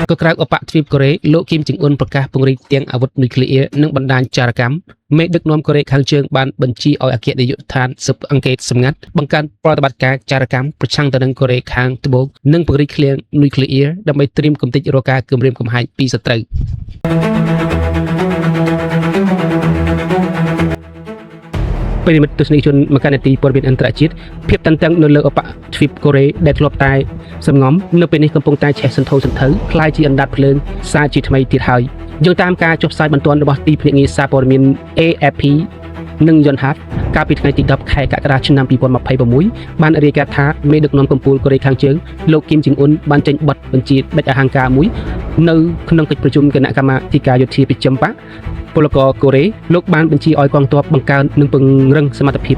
ក៏ក្រៅឧបទ្វីបកូរ៉េលោកគីមចុងអ៊ុនប្រកាសពង្រីកទាំងអាវុធនុយក្លេអ៊ែរនិងបណ្ដាញចារកម្មមេដឹកនាំកូរ៉េខាងជើងបានបញ្ជាឲ្យអគ្គនាយកដ្ឋានស៊ើបអង្កេតសម្ងាត់បង្កើនប្រតិបត្តិការចារកម្មប្រឆាំងទៅនឹងកូរ៉េខាងត្បូងនិងពង្រីកឃ្លាំងនុយក្លេអ៊ែរដើម្បីត្រៀមកំទេចរកការគំរាមកំហែងពីសត្រូវប្រិមិត្តទស្សនិកជនមកកាន់នាទីព័ត៌មានអន្តរជាតិភាពតានតឹងនៅលើឧបទ្វីបកូរ៉េដែលធ្លាប់តែសំងំនៅពេលនេះកំពុងតែឆេះសន្ធោសន្ធៅคล้ายជាអណ្ដាតភ្លើងសារជាថ្មីទៀតហើយយោងតាមការចុះផ្សាយបន្ទាន់របស់ទីភ្នាក់ងារសារព័ត៌មាន AFP និង Yonhap កាលពីថ្ងៃទី10ខែកក្កដាឆ្នាំ2026បានរាយការណ៍ថាមេដឹកនាំកម្ពុជាកូរ៉េខាងជើងលោកគីមចុងអ៊ុនបានចេញបទបញ្ជាដាច់អហង្ការមួយនៅក្នុងកិច្ចប្រជុំគណៈកម្មាធិការយោធាប្រចាំបកពលករកូរ៉េលោកបានបញ្ជាឲ្យកងទ័ពបង្កើននិងពង្រឹងសមត្ថភាព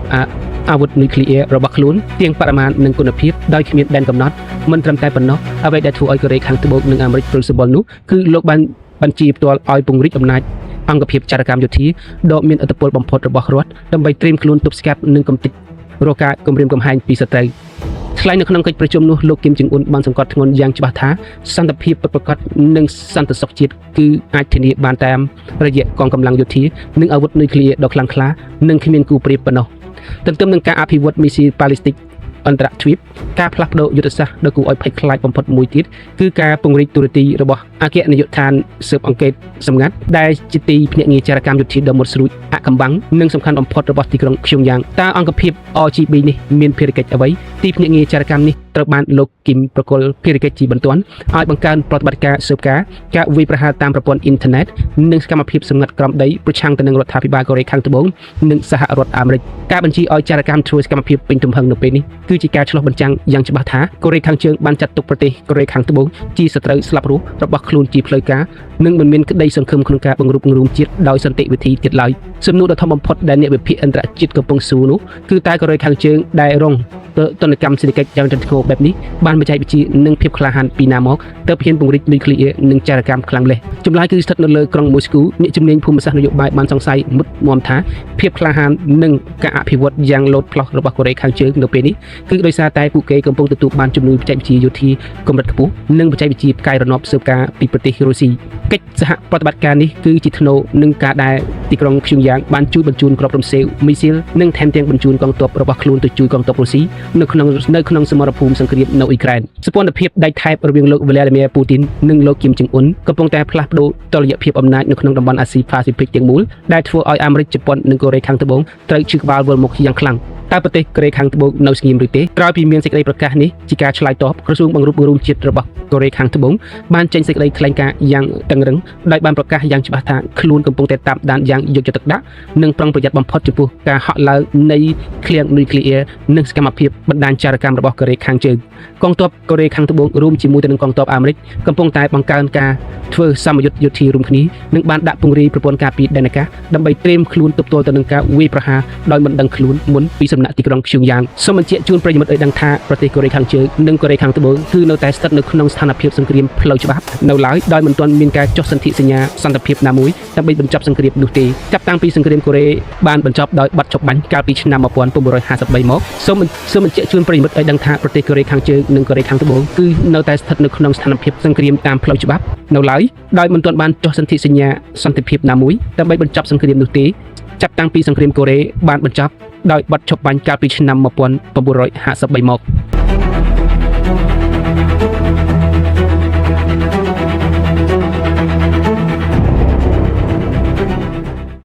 អាវុធនុយក្លេអ៊ែររបស់ខ្លួនទាំងបរិមាណនិងគុណភាពដោយគ្មានដែនកំណត់មិនត្រឹមតែប៉ុណ្ណោះអ្វីដែលធ្វើឲ្យកូរ៉េខាងត្បូងនិងអាមេរិកព្រុលសបល់នោះគឺលោកបានបញ្ជាផ្ទាល់ឲ្យពង្រីកអំណាចអង្គភាពចារកម្មយោធាដ៏មានឥទ្ធិពលបំផុតរបស់រដ្ឋដើម្បីត្រៀមខ្លួនទប់ស្កាត់និងកំទេចរកការគំរាមកំហែងពីសត្រូវថ្លែងនៅក្នុងកិច្ចប្រជុំនោះលោកគីមចុងអ៊ុនបានសង្កត់ធ្ងន់យ៉ាងច្បាស់ថាសន្តិភាពពិតប្រាកដនិងសន្តិសុខជាតិគឺអាចធានាបានតាមរយៈកងកម្លាំងយោធានិងអាវុធនុយក្លេអ៊ែរដ៏ខ្លាំងក្លានិងគ្មានគូប្រៀបប៉ុណ្ណោះទន្ទឹមនឹងការអភិវឌ្ឍមីស៊ីលប៉ាឡេស្ទិកអន្តរទ្វីបការផ្លាស់ប្ដូរយុទ្ធសាស្ត្រដ៏គួរឲ្យភ័យខ្លាចបំផុតមួយទៀតគឺការពង្រីកទូរទស្សន៍របស់អគ្គនាយកដ្ឋានស៊ើបអង្កេតសម្ងាត់ដែលជាទីភ្នាក់ងារចារកម្មយោធាដ៏មុតស្រួចអាក់កំបាំងនិងសំខាន់បំផុតរបស់ទីក្រុងព្យុងយ៉ាងតើអង្គភាព RGB នេះមានភារកិច្ចអ្វីទីភ្នាក់ងារចារកម្មនេះត្រូវបានលោកគីមប្រគល់ភារកិច្ចជាបន្ទាន់ឲ្យបង្កើនប្រតិបត្តិការស៊ើបការវាយប្រហារតាមប្រព័ន្ធអ៊ីនធឺណិតនិងសកម្មភាពសម្ងាត់ក្រមដីប្រឆាំងទៅនឹងរដ្ឋាភិបាលកូរ៉េខាងត្បូងនិងសហរដ្ឋអាមេរិកការបញ្ជាឲ្យចារកម្មធ្វើសកម្មភាពពេញទំហឹងនៅពេលនេះគឺជាការឆ្លុះបញ្ចាំងយ៉ាងច្បាស់ថាកូរ៉េខាងជើងបានចាត់ទុកប្រទេសកូរ៉េខាងត្បូងជាសត្រូវស្លាប់រស់របស់ខ្លួនជាផ្លូវការនិងមិនមានក្តីសង្ឃឹមក្នុងការបង្រួបបង្រួមជាតិដោយសន្តិវិធីទៀតឡើយសំណួរដ៏ធំបំផុតដែលអ្នកវិភាគអន្តរជាតិកំពុងសួរនោះគឺតើកូរ៉េខាងជើងដែលរងទណ្ឌកម្មសេដ្ឋកិច្ចយ៉ាងធ្ងន់ធ្ងរបែបនេះបានបច្ចេកវិទ្យានិងភាពក្លាហានពីណាមកទើបហ៊ានពង្រីកនុយក្លេអ៊ែរនិងចារកម្មខ្លាំងម្ល៉េះចម្លើយគឺស្ថិតនៅលើក្រុងម៉ូស្គូអ្នកជំនាញភូមិសាស្ត្រនយោបាយបានសង្ស័យមុតមាំថាភាពក្លាហាននិងការអភិវឌ្ឍយ៉ាងលោតផ្លោះរបស់កូរ៉េខាងជើងនៅពេលនេះគឺដោយសារតែពួកគេកំពុងទទួលបានជំនួយបច្ចេកវិទ្យាយោធាកម្រិតខ្ពស់និងបច្ចេកវិទ្យាផ្កាយរណបស៊ើបការពីប្រទេសរុស្ស៊ីកិច្ចសហប្រតិបត្តិការនេះគឺជាថ្នូរនឹងការដែលទីក្រុងព្យុងយ៉ាងបានជួយបញ្ជូនគ្រាប់រំសេវមីស៊ីលនិងថែមទាំងបញ្ជូនកងទ័ពរបស់ខ្លួនទៅជួយកងទ័ពរុស្ស៊ីនៅក្នុងសមរភូមិសង្គ្រាមនៅអ៊ុយក្រែនសម្ព័ន្ធភាពដៃថែបរវាងលោកវ្លាឌីមៀរពូទីននិងលោកគីមចុងអ៊ុនកំពុងតែផ្លាស់ប្ដូរតុល្យភាពអំណាចនៅក្នុងតំបន់អាស៊ីប៉ាស៊ីហ្វិកទាំងមូលដែលធ្វើឲ្យអាមេរិកជប៉ុននិងកូរ៉េខាងត្បូងត្រូវឈឺក្បាលវិលមុខយ៉ាងខ្លាំងតើប្រទេសកូរ៉េខាងត្បូងនៅស្ងៀមឬទេក្រោយពីមានសេចក្តីប្រកាសនេះជាការឆ្លើយតបក្រសួងបង្រួបបង្រួមជាតិរបស់កូរ៉េខាងត្បូងបានចេញសេចក្តីថ្លែងការណ៍យ៉ាងតឹងរឹងដោយបានប្រកាសយ៉ាងច្បាស់ថាខ្លួនកំពុងតែតាមដានយ៉ាងយកចិត្តទុកដាក់និងប្រុងប្រយ័ត្នបំផុតចំពោះការហក់ឡើងនៃឃ្លាំងនុយក្លេអ៊ែរនិងសកម្មភាពបណ្ដាញចារកម្មរបស់កូរ៉េខាងជើងកងទ័ពកូរ៉េខាងត្បូងរួមជាមួយទៅនឹងកងទ័ពអាមេរិកកំពុងតែបង្កើនការធ្វើសមយុទ្ធយោធារួមគ្នានិងបានដាក់ពង្រាយប្រព័ន្ធការពារដែនអាកាសដើម្បីត្រៀមខ្លួនទប់ទល់ទៅនឹងការវាយប្រហារដោយមិនដឹងខ្លួនមុនពីសំណាក់ទីក្រុងព្យុងយ៉ាងសូមបញ្ជាក់ជូនប្រិយមិត្តឲ្យដឹងថាប្រទេសកូរ៉េខាងជើងនិងកូរ៉េខាងត្បូងគឺនៅតែស្ថិតនៅក្នុងស្ថានភាពសង្គ្រាមផ្លូវច្បាប់នៅឡើយដោយមិនទាន់មានការចុះសន្ធិសញ្ញាសន្តិភាពណាមួយដើម្បីបញ្ចប់សង្គ្រាមនោះទេចាប់តាំងពីសង្គ្រាមកូរ៉េបានបញ្ចប់ដោយបាត់ចុកបាញ់កាលពីឆ្នាំ1953មកសូមបញ្ជាក់ជូនប្រិយមិត្តឲ្យដឹងថាប្រទេសកូរ៉េខាងជើងនិងកូរ៉េខាងត្បូងគឺនៅតែស្ថិតនៅក្នុងស្ថានភាពសង្គ្រាមតាមផ្លូវច្បាប់នៅឡើយដោយមិនទាន់បានចុះសន្ធិសញ្ញាសន្តិភាពណាមួយដើម្បីបញ្ចប់សង្គ្រាមនោះទេចាប់តាំងពីសង្គ្រាមកូរ៉េបានបញ្ចប់ដោយបាត់ឈប់បាញ់កាលពីឆ្នាំ1953មក